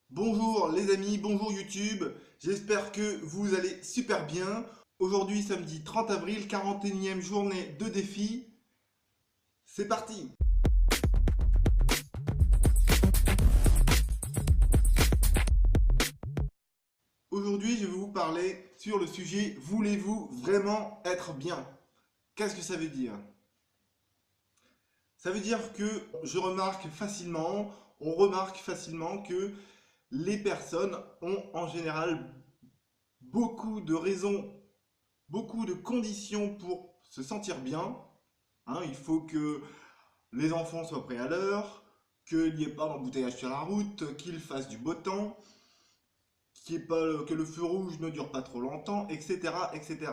Bonjour les amis, bonjour YouTube, j'espère que vous allez super bien. Aujourd'hui samedi 30 avril, 41e journée de défi, c'est parti. Aujourd'hui je vais vous parler sur le sujet voulez-vous vraiment être bien? Qu'est-ce que ça veut dire? Ça veut dire que on remarque facilement que les personnes ont en général beaucoup de raisons, beaucoup de conditions pour se sentir bien. Il faut que les enfants soient prêts à l'heure, qu'il n'y ait pas d'embouteillage sur la route, qu'il fasse du beau temps, que le feu rouge ne dure pas trop longtemps, etc., etc.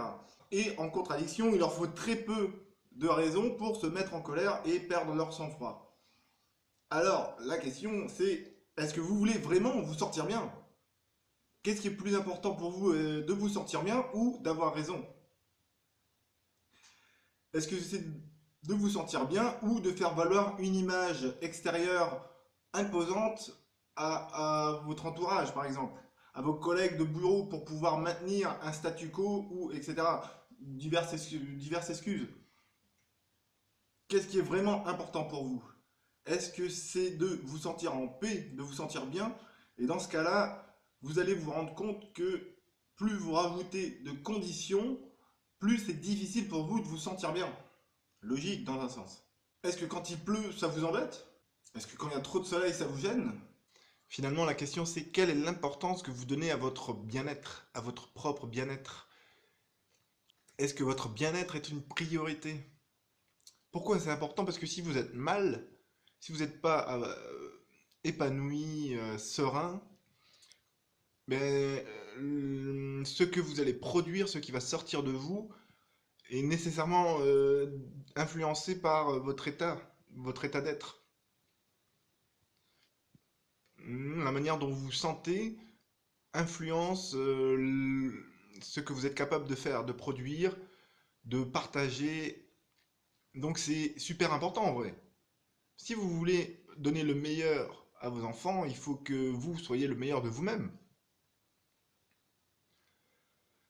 Et en contradiction, il leur faut très peu de raisons pour se mettre en colère et perdre leur sang-froid. Alors, la question c'est, est-ce que vous voulez vraiment vous sortir bien? Qu'est-ce qui est plus important pour vous, de vous sortir bien ou d'avoir raison? Est-ce que c'est de vous sentir bien ou de faire valoir une image extérieure imposante à votre entourage, par exemple, à vos collègues de bureau pour pouvoir maintenir un statu quo ou etc. Diverses excuses. Qu'est-ce qui est vraiment important pour vous? Est-ce que c'est de vous sentir en paix, de vous sentir bien? Et dans ce cas-là, vous allez vous rendre compte que plus vous rajoutez de conditions, plus c'est difficile pour vous de vous sentir bien. Logique dans un sens. Est-ce que quand il pleut, ça vous embête? Est-ce que quand il y a trop de soleil, ça vous gêne? Finalement, la question c'est quelle est l'importance que vous donnez à votre bien-être, à votre propre bien-être? Est-ce que votre bien-être est une priorité? Pourquoi c'est important? Parce que si vous êtes mal, si vous n'êtes pas épanoui, serein, ben, ce que vous allez produire, ce qui va sortir de vous, est nécessairement influencé par votre état d'être. La manière dont vous vous sentez influence ce que vous êtes capable de faire, de produire, de partager. Donc c'est super important en vrai. Si vous voulez donner le meilleur à vos enfants, il faut que vous soyez le meilleur de vous-même.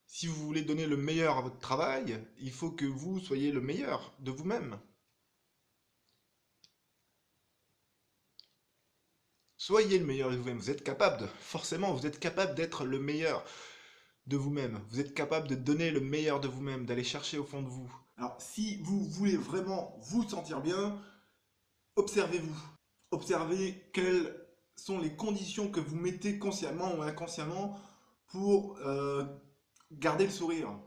Si vous voulez donner le meilleur à votre travail, il faut que vous soyez le meilleur de vous-même. Soyez le meilleur de vous-même. Vous êtes capable forcément, vous êtes capable d'être le meilleur de vous-même. Vous êtes capable de donner le meilleur de vous-même, d'aller chercher au fond de vous. Alors, si vous voulez vraiment vous sentir bien, observez-vous. Observez quelles sont les conditions que vous mettez consciemment ou inconsciemment pour garder le sourire.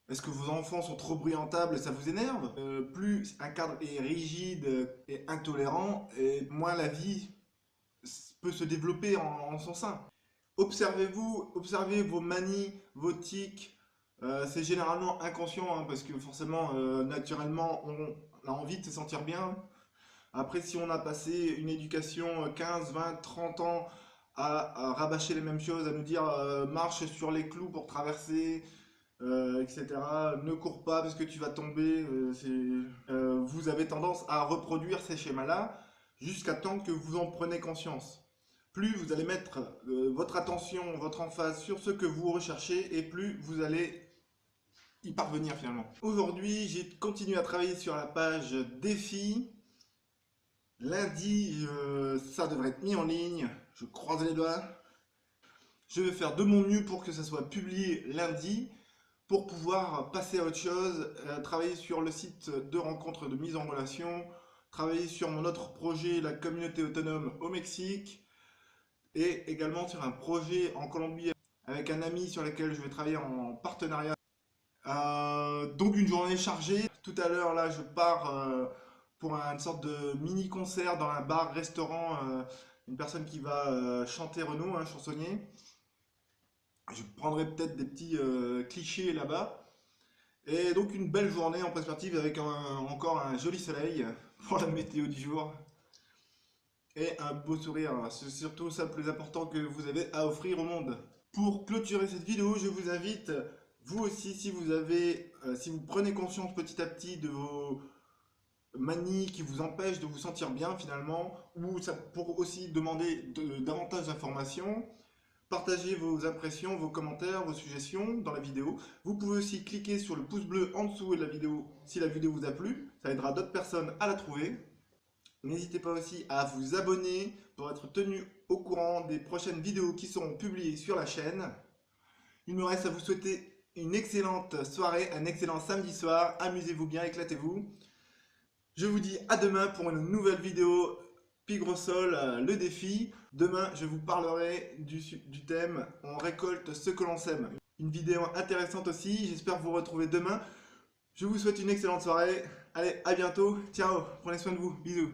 Est-ce que vos enfants sont trop brillantables et ça vous énerve? Plus un cadre est rigide et intolérant, et moins la vie peut se développer en son sein. Observez-vous, observez vos manies, vos tics. C'est généralement inconscient, parce que forcément, naturellement, on a envie de se sentir bien. Après, si on a passé une éducation 15, 20, 30 ans à rabâcher les mêmes choses, à nous dire marche sur les clous pour traverser, etc. Ne cours pas parce que tu vas tomber. Vous avez tendance à reproduire ces schémas-là jusqu'à temps que vous en prenez conscience. Plus vous allez mettre votre attention, votre emphase sur ce que vous recherchez, et plus vous allez y parvenir finalement. Aujourd'hui, j'ai continué à travailler sur la page défi. Lundi, ça devrait être mis en ligne. Je croise les doigts. Je vais faire de mon mieux pour que ça soit publié lundi, pour pouvoir passer à autre chose, travailler sur le site de rencontre de mise en relation, travailler sur mon autre projet, la communauté autonome au Mexique, et également sur un projet en Colombie avec un ami sur lequel je vais travailler en partenariat. Donc une journée chargée. Tout à l'heure, là, je pars pour une sorte de mini concert dans un bar-restaurant. Une personne qui va chanter Renaud, un chansonnier. Je prendrai peut-être des petits clichés là-bas. Et donc une belle journée en perspective avec encore un joli soleil pour la météo du jour. Et un beau sourire. C'est surtout ça le plus important que vous avez à offrir au monde. Pour clôturer cette vidéo, je vous invite, vous aussi, si vous prenez conscience petit à petit manie qui vous empêche de vous sentir bien finalement, ou ça pour aussi demander davantage d'informations. Partagez vos impressions, vos commentaires, vos suggestions dans la vidéo. Vous pouvez aussi cliquer sur le pouce bleu en dessous de la vidéo si la vidéo vous a plu. Ça aidera d'autres personnes à la trouver. N'hésitez pas aussi à vous abonner pour être tenu au courant des prochaines vidéos qui seront publiées sur la chaîne. Il me reste à vous souhaiter une excellente soirée, un excellent samedi soir. Amusez-vous bien, éclatez-vous. Je vous dis à demain pour une nouvelle vidéo Pigrosol, le défi. Demain, je vous parlerai du thème On récolte ce que l'on sème. Une vidéo intéressante aussi. J'espère vous retrouver demain. Je vous souhaite une excellente soirée. Allez, à bientôt. Ciao. Prenez soin de vous. Bisous.